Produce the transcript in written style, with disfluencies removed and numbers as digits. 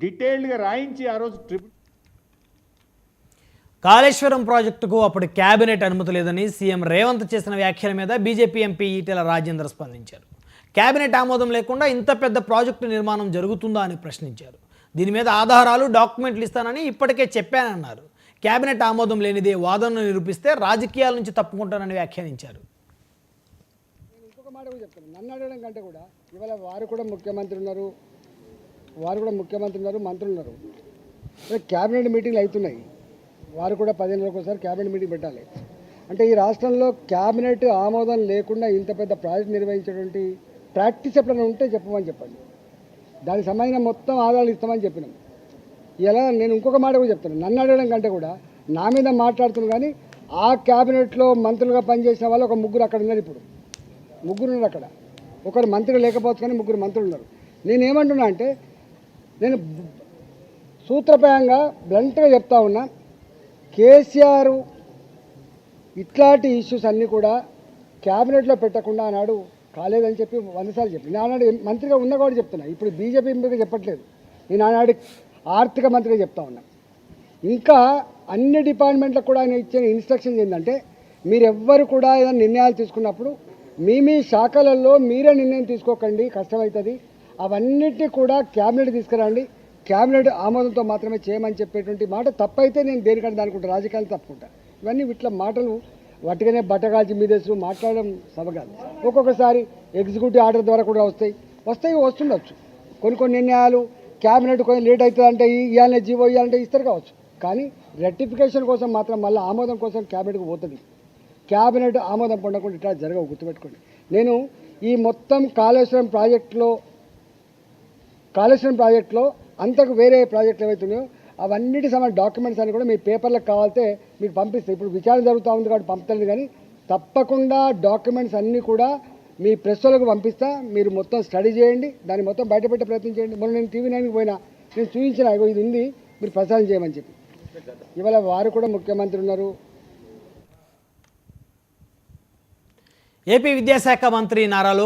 డీటెయిల్డ్గా రాయించి ఆ రోజు ట్రిప్ కాళేశ్వరం ప్రాజెక్టుకు అప్పుడు కేబినెట్ అనుమతి లేదని సీఎం రేవంత్ చేసిన వ్యాఖ్యల మీద బీజేపీ ఎంపీ ఈటెల రాజేందర్ స్పందించారు. కేబినెట్ ఆమోదం లేకుండా ఇంత పెద్ద ప్రాజెక్టు నిర్మాణం జరుగుతుందా అని ప్రశ్నించారు. దీని మీద ఆధారాలు డాక్యుమెంట్లు ఇస్తానని ఇప్పటికే చెప్పానన్నారు. కేబినెట్ ఆమోదం లేనిదే వాదనను నిరూపిస్తే రాజకీయాల నుంచి తప్పుకుంటానని వ్యాఖ్యానించారు. ఇంకొక మాట కూడా చెప్తాను, నన్ను అడగడం కంటే కూడా ఇవాళ వారు కూడా ముఖ్యమంత్రి ఉన్నారు, మంత్రులు ఉన్నారు. క్యాబినెట్ మీటింగ్లు అవుతున్నాయి. వారు కూడా 15 రోజులకు ఒకసారి క్యాబినెట్ మీటింగ్ పెట్టాలి. అంటే ఈ రాష్ట్రంలో క్యాబినెట్ ఆమోదం లేకుండా ఇంత పెద్ద ప్రాజెక్ట్ నిర్వహించేటువంటి ప్రాక్టీస్ ఎప్పుడైనా ఉంటే చెప్పమని చెప్పండి. దానికి సంబంధించిన మొత్తం ఆధారాలు ఇస్తామని చెప్పినాం. ఇలా నేను ఇంకొక మాట కూడా చెప్తాను, నన్ను అడగడం కంటే కూడా నా మీద మాట్లాడుతున్నాను. కానీ ఆ క్యాబినెట్లో మంత్రులుగా పనిచేసిన వాళ్ళు ఒక ముగ్గురు అక్కడ ఉన్నారు. ఇప్పుడు ముగ్గురు ఉన్నారు అక్కడ. ఒకరు మంత్రి లేకపోవచ్చు కానీ ముగ్గురు మంత్రులు ఉన్నారు. నేనేమంటున్నా అంటే, నేను సూత్రప్రాయంగా బ్లంట్గా చెప్తా ఉన్నా, కేసీఆర్ ఇట్లాంటి ఇష్యూస్ అన్నీ కూడా క్యాబినెట్లో పెట్టకుండా ఆనాడు కాలేదని చెప్పి 100 సార్లు చెప్పి, నేను ఆనాడు మంత్రిగా ఉన్నా కూడా చెప్తున్నా. ఇప్పుడు బీజేపీ ఎంపీగా చెప్పట్లేదు, నేను ఆనాడు ఆర్థిక మంత్రిగా చెప్తా ఉన్నా. ఇంకా అన్ని డిపార్ట్మెంట్లకు కూడా ఆయన ఇచ్చిన ఇన్స్ట్రక్షన్స్ ఏంటంటే, మీరెవ్వరు కూడా ఏదైనా నిర్ణయాలు తీసుకున్నప్పుడు మీ శాఖలలో మీరే నిర్ణయం తీసుకోకండి, కష్టమవుతుంది. అవన్నిటినీ కూడా క్యాబినెట్ తీసుకురండి, క్యాబినెట్ ఆమోదంతో మాత్రమే చేయమని చెప్పేటువంటి మాట తప్పైతే నేను దేనికంటే అనుకుంటా, రాజకీయాలు తప్పుకుంటా. ఇవన్నీ ఇట్లా మాటలు వట్టిగానే బట్టగాల్చి మీదేసు మాట్లాడడం సబగాదు. ఒక్కొక్కసారి ఎగ్జిక్యూటివ్ ఆర్డర్ ద్వారా కూడా వస్తుండొచ్చు. కొన్ని నిర్ణయాలు క్యాబినెట్ కొంచెం లేట్ అవుతుందంటే ఇవ్వాలనే జీవో ఇవ్వాలంటే ఇస్తారు కావచ్చు. కానీ రెక్టిఫికేషన్ కోసం మాత్రం మళ్ళీ ఆమోదం కోసం క్యాబినెట్కి పోతుంది. క్యాబినెట్ ఆమోదం పొందకుండా ఇట్లా జరగవు, గుర్తుపెట్టుకోండి. నేను ఈ మొత్తం కాళేశ్వరం ప్రాజెక్టులో అంతకు వేరే ప్రాజెక్టులు ఏవైతున్నాయో అవన్నిటి సంబంధించిన డాక్యుమెంట్స్ అన్ని కూడా మీ పేపర్లకు కావాలితే మీకు పంపిస్తాయి. ఇప్పుడు విచారణ జరుగుతూ ఉంది కాబట్టి పంపుతుంది. కానీ తప్పకుండా డాక్యుమెంట్స్ అన్నీ కూడా మీ ప్రెస్లకు పంపిస్తా. మీరు మొత్తం స్టడీ చేయండి, దాన్ని మొత్తం బయటపెట్టే ప్రయత్నం చేయండి. మొన్న నేను TV9కి పోయినా, నేను చూపించిన ఇది ఉంది, మీరు ప్రసారం చేయమని చెప్పి. ఇవాళ వారు కూడా ముఖ్యమంత్రి ఉన్నారు. ఏపీ విద్యాశాఖ మంత్రి నారా లోకేష్